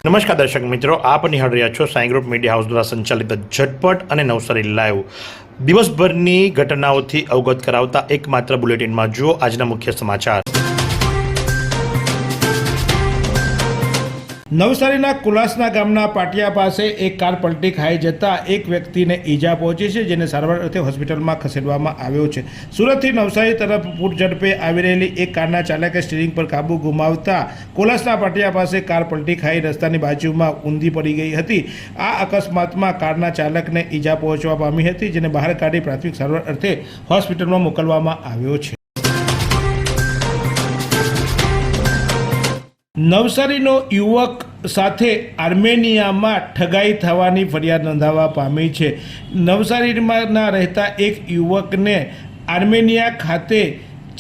નમસ્કાર દર્શક મિત્રો, આપ નિહાળ રહ્યા છો સાઈ ગ્રુપ મીડિયા હાઉસ દ્વારા સંચાલિત ઝટપટ અને નવસારી લાઈવ. દિવસભરની ઘટનાઓથી અવગત કરાવતા એકમાત્ર બુલેટિનમાં જુઓ આજના મુખ્ય સમાચાર. નવસારીના કુલાસના ગામના પાટિયા પાસે એક કાર પલટી ખાઈ જતા એક વ્યક્તિને ઈજા પહોંચી છે, જેને સારવાર અર્થે હોસ્પિટલમાં ખસેડવામાં આવ્યો છે. સુરતથી નવસારી તરફ પૂર ઝડપે આવી રહેલી એક કારના ચાલકે સ્ટીરિંગ પર કાબુ ગુમાવતા કુલાસના પાટિયા પાસે કાર પલટી ખાઈ રસ્તાની બાજુમાં ઊંધી પડી ગઈ હતી. આ અકસ્માતમાં કારના ચાલકને ઈજા પહોંચવા પામી હતી, જેને બહાર કાઢી પ્રાથમિક સારવાર અર્થે હોસ્પિટલમાં મોકલવામાં આવ્યો છે. નવસારીનો યુવક સાથે આર્મેનિયામાં ઠગાઈ થવાની ફરિયાદ નોંધાવા પામી છે. નવસારીમાં રહેતા એક યુવકને આર્મેનિયા ખાતે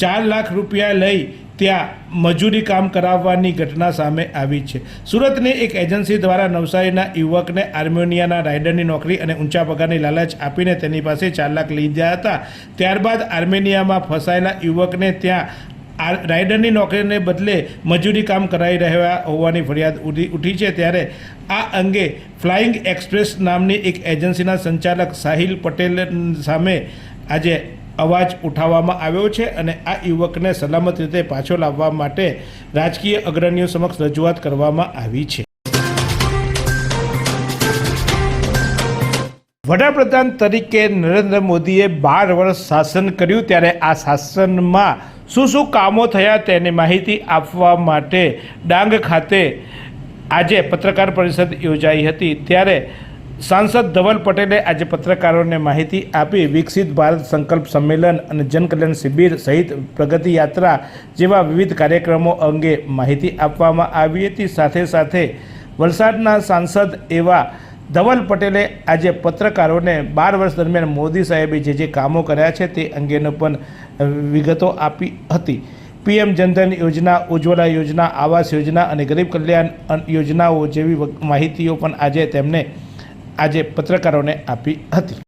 4 લાખ રૂપિયા લઈ ત્યાં મજૂરી કામ કરાવવાની ઘટના સામે આવી છે. સુરતની એક એજન્સી દ્વારા નવસારીના યુવકને આર્મેનિયાના રાઇડરની નોકરી અને ઊંચા પગારની લાલચ આપીને તેની પાસે 4 લાખ લીધા હતા. ત્યારબાદ આર્મેનિયામાં ફસાયેલા યુવકને ત્યાં રાઇડરની નોકરીને બદલે મજૂરી કામ કરાવી રહ્યા હોવાની ફરિયાદ ઉઠી છે. ત્યારે આ અંગે ફ્લાઇંગ એક્સપ્રેસ નામની એક એજન્સીના સંચાલક સાહિલ પટેલ સામે આજે અવાજ ઉઠાવવામાં આવ્યો છે અને આ યુવકને સલામત રીતે પાછો લાવવા માટે રાજકીય અગ્રણીઓ સમક્ષ રજૂઆત કરવામાં આવી છે. વડાપ્રધાન તરીકે નરેન્દ્ર મોદીએ 12 વર્ષ શાસન કર્યું, ત્યારે આ શાસનમાં શું કામો થયા તેની માહિતી આપવા માટે ડાંગ ખાતે આજે પત્રકાર પરિષદ યોજાઈ હતી. ત્યારે સાંસદ ધવલ પટેલે આજે પત્રકારોને માહિતી આપી વિકસિત ભારત સંકલ્પ સંમેલન અને જનકલ્યાણ શિબિર સહિત પ્રગતિ યાત્રા જેવા વિવિધ કાર્યક્રમો અંગે માહિતી આપવામાં આવી હતી. સાથે સાથે વલસાડના સાંસદ એવા ધવલ પટેલે આજે પત્રકારોને 12 વર્ષ દરમિયાન મોદી સાહેબે જે કામો કર્યા છે તે અંગેનો પણ વિગતો આપી હતી. પીએમ જનધન યોજના, ઉજ્જવલા યોજના, આવાસ યોજના અને ગરીબ કલ્યાણ યોજનાઓ જેવી માહિતીઓ પણ આજે તેમણે આજે પત્રકારોને આપી હતી.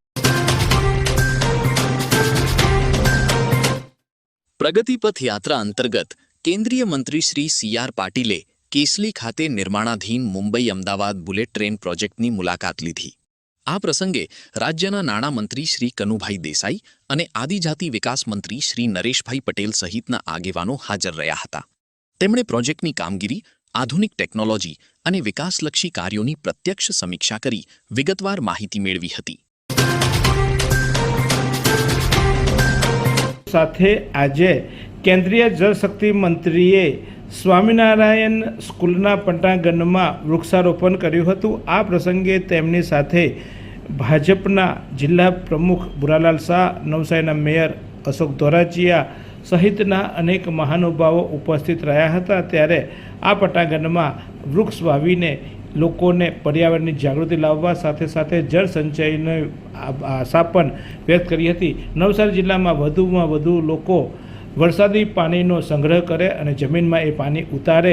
પ્રગતિપથ યાત્રા અંતર્ગત કેન્દ્રીય મંત્રી શ્રી સી.આર. પાટીલે કેસલી ખાતે નિર્માણાધીન મુંબઈ અમદાવાદ બુલેટ ટ્રેન પ્રોજેક્ટની મુલાકાત લીધી. આ પ્રસંગે રાજ્યના નાણામંત્રી શ્રી કનુભાઈ દેસાઈ અને આદિજાતિ વિકાસ મંત્રી શ્રી નરેશભાઈ પટેલ સહિતના આગેવાનો હાજર રહ્યા હતા. તેમણે પ્રોજેક્ટની કામગીરી, આધુનિક ટેકનોલોજી અને વિકાસલક્ષી કાર્યોની પ્રત્યક્ષ સમીક્ષા કરી વિગતવાર માહિતી મેળવી હતી. સાથે આજે કેન્દ્રીય જળશક્તિ મંત્રીએ સ્વામિનારાયણ સ્કૂલના પટાંગણમાં વૃક્ષારોપણ કર્યું હતું. આ પ્રસંગે તેમની સાથે ભાજપના જિલ્લા પ્રમુખ ભુરાલાલ શાહ, નવસારીના મેયર અશોક ધોરાજીયા સહિતના અનેક મહાનુભાવો ઉપસ્થિત રહ્યા હતા. ત્યારે આ પટાંગણમાં વૃક્ષ વાવીને લોકોને પર્યાવરણની જાગૃતિ લાવવા સાથે સાથે જળ સંચયની આશા પણ વ્યક્ત કરી હતી. નવસારી જિલ્લામાં વધુમાં વધુ લોકો વરસાદી પાણીનો સંગ્રહ કરે અને જમીનમાં એ પાણી ઉતારે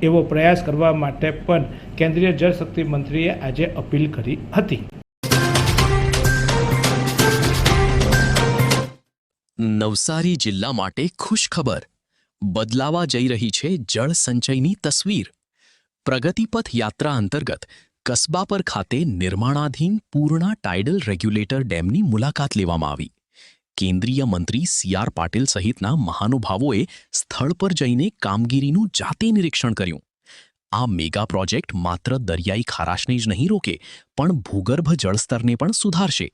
એવો પ્રયાસ કરવા માટે પણ કેન્દ્રીય જળશક્તિ મંત્રીએ આજે અપીલ કરી હતી. નવસારી જિલ્લા માટે ખુશખબર. બદલાવા જઈ રહી છે જળ સંચયની તસવીર. પ્રગતિપથ યાત્રા અંતર્ગત કસબાપર ખાતે નિર્માણાધીન પૂર્ણા ટાઇડલ રેગ્યુલેટર ડેમની મુલાકાત લેવામાં આવી. કેન્દ્રીય મંત્રી સી.આર. પાટીલ સહિતના મહાનુભાવોએ સ્થળ પર જઈને કામગીરીનું જાતે નિરીક્ષણ કર્યું. આ મેગા પ્રોજેક્ટ માત્ર દરિયાઈ ખારાશને જ નહીં રોકે, પણ ભૂગર્ભ જળસ્તરને પણ સુધારશે.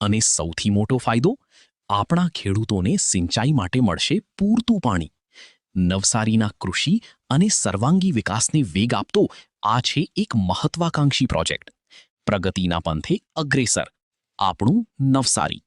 અને સૌથી મોટો ફાયદો, આપણા ખેડૂતોને સિંચાઈ માટે મળશે પૂરતું પાણી. નવસારીના કૃષિ અને સર્વાંગી વિકાસને વેગ આપતો આ છે એક મહત્વાકાંક્ષી પ્રોજેક્ટ. પ્રગતિના પંથે અગ્રેસર, આપણું નવસારી.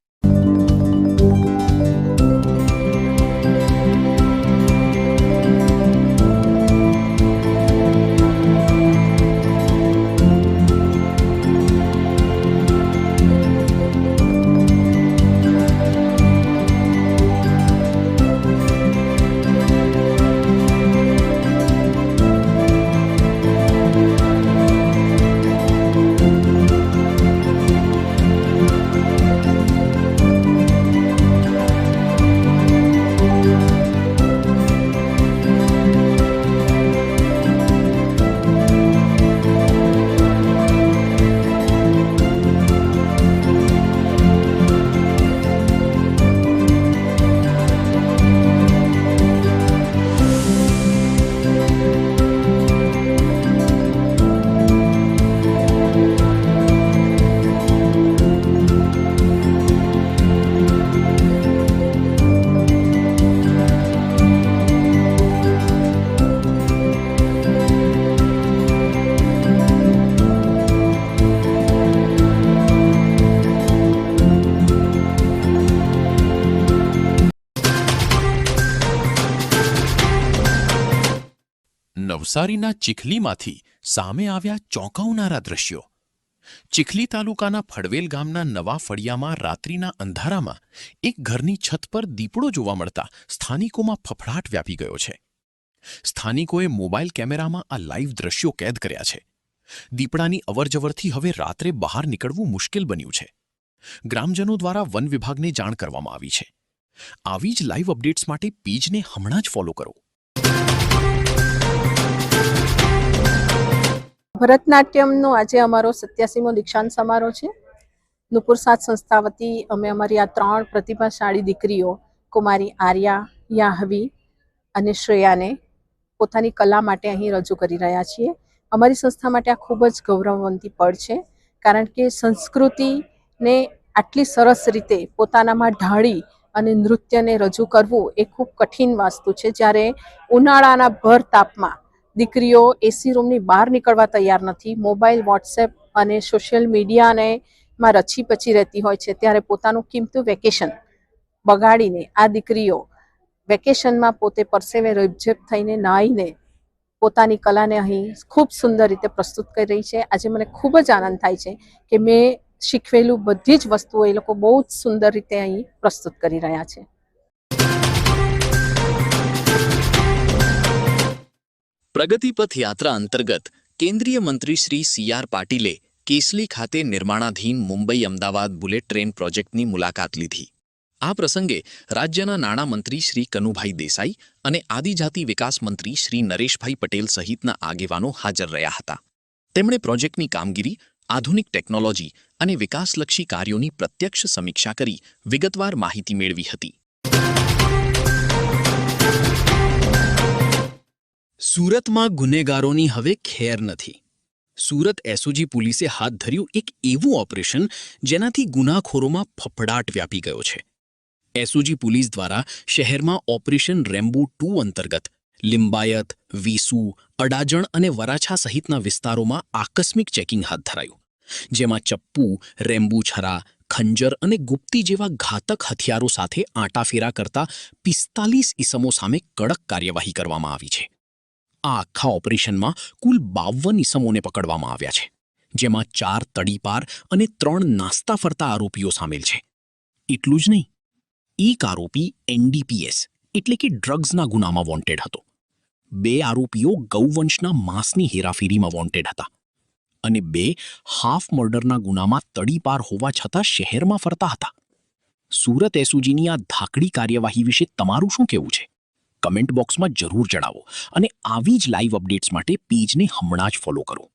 નવસારીના ચીખલીમાંથી સામે આવ્યા ચોંકાવનારા દ્રશ્યો. ચીખલી તાલુકાના ફળવેલ ગામના નવા ફળિયામાં રાત્રિના અંધારામાં એક ઘરની છત પર દીપડો જોવા મળતા સ્થાનિકોમાં ફફડાટ વ્યાપી ગયો છે. સ્થાનિકોએ મોબાઈલ કેમેરામાં આ લાઈવ દ્રશ્યો કેદ કર્યા છે. દીપડાની અવરજવરથી હવે રાત્રે બહાર નીકળવું મુશ્કેલ બન્યું છે. ગ્રામજનો દ્વારા વન વિભાગને જાણ કરવામાં આવી છે. આવી જ લાઈવ અપડેટ્સ માટે પેજને હમણાં જ ફોલો કરો. ભરતનાટ્યમનો આજે અમારો 87મો દીક્ષાંત સમારોહ છે. નુપુર સાથ સંસ્થા વતી અમે અમારી આ 3 પ્રતિભાશાળી દીકરીઓ કુમારી આર્યા, યાહવી અને શ્રેયાને પોતાની કલા માટે અહીં રજૂ કરી રહ્યા છીએ. અમારી સંસ્થા માટે આ ખૂબ જ ગૌરવવંતી પળ છે, કારણ કે સંસ્કૃતિને આટલી સરસ રીતે પોતાનામાં ઢાળી અને નૃત્યને રજૂ કરવું એ ખૂબ કઠિન વસ્તુ છે. જ્યારે ઉનાળાના ભર તાપમાં દીકરીઓ એસી રૂમની બહાર નીકળવા તૈયાર નથી, મોબાઈલ, વોટ્સએપ અને સોશિયલ મીડિયાને માં રચી પચી રહેતી હોય છે, ત્યારે પોતાનું કિંમતી વેકેશન બગાડીને આ દીકરીઓ વેકેશનમાં પોતે પરસેવે રેબઝેબ થઈને નાહીને પોતાની કલાને અહીં ખૂબ સુંદર રીતે પ્રસ્તુત કરી રહી છે. આજે મને ખૂબ જ આનંદ થાય છે કે મેં શીખવેલું બધી જ વસ્તુઓ એ લોકો બહુ જ સુંદર રીતે અહીં પ્રસ્તુત કરી રહ્યા છે. પ્રગતિપથ યાત્રા અંતર્ગત કેન્દ્રીય મંત્રી શ્રી સી.આર. પાટીલે કેસલી ખાતે નિર્માણાધીન મુંબઈ અમદાવાદ બુલેટ ટ્રેન પ્રોજેક્ટની મુલાકાત લીધી. આ પ્રસંગે રાજ્યના નાણામંત્રી શ્રી કનુભાઈ દેસાઈ અને આદિજાતિ વિકાસ મંત્રી શ્રી નરેશભાઈ પટેલ સહિતના આગેવાનો હાજર રહ્યા હતા. તેમણે પ્રોજેક્ટની કામગીરી, આધુનિક ટેકનોલોજી અને વિકાસલક્ષી કાર્યોની પ્રત્યક્ષ સમીક્ષા કરી વિગતવાર માહિતી મેળવી હતી. સુરતમાં ગુનેગારોની હવે ખેર નથી. સુરત એસઓજી પોલીસે હાથ ધર્યું એક એવું ઓપરેશન જેનાથી ગુનાખોરોમાં ફફડાટ વ્યાપી ગયો છે. એસઓજી પોલીસ દ્વારા શહેરમાં ઓપરેશન રેમ્બો 2 અંતર્ગત લિંબાયત, વીસુ, અડાજણ અને વરાછા સહિતના વિસ્તારોમાં આકસ્મિક ચેકિંગ હાથ ધરાયું, જેમાં ચપ્પુ, રેમ્બુ છરા, ખંજર અને ગુપ્તી જેવા ઘાતક હથિયારો સાથે આંટાફેરા કરતા 45 ઈસમો સામે કડક કાર્યવાહી કરવામાં આવી છે. આ આખા ઓપરેશનમાં કુલ 52 ઈસમોને પકડવામાં આવ્યા છે, જેમાં 4 તડીપાર અને 3 નાસ્તા ફરતા આરોપીઓ સામેલ છે. એટલું જ નહીં, એક આરોપી એનડીપીએસ એટલે કે ડ્રગ્સના ગુનામાં વોન્ટેડ હતો. 2 આરોપીઓ ગૌવંશના માંસની હેરાફેરીમાં વોન્ટેડ હતા અને 2 હાફ મર્ડરના ગુનામાં તડીપાર હોવા છતાં શહેરમાં ફરતા હતા. સુરત એસઓજીની આ ધાકડી કાર્યવાહી વિશે તમારું શું કહેવું છે? કમેન્ટ બોક્સમાં જરૂર જણાવો અને આવી જ લાઈવ અપડેટ્સ માટે પેજને હમણાં જ ફોલો કરો.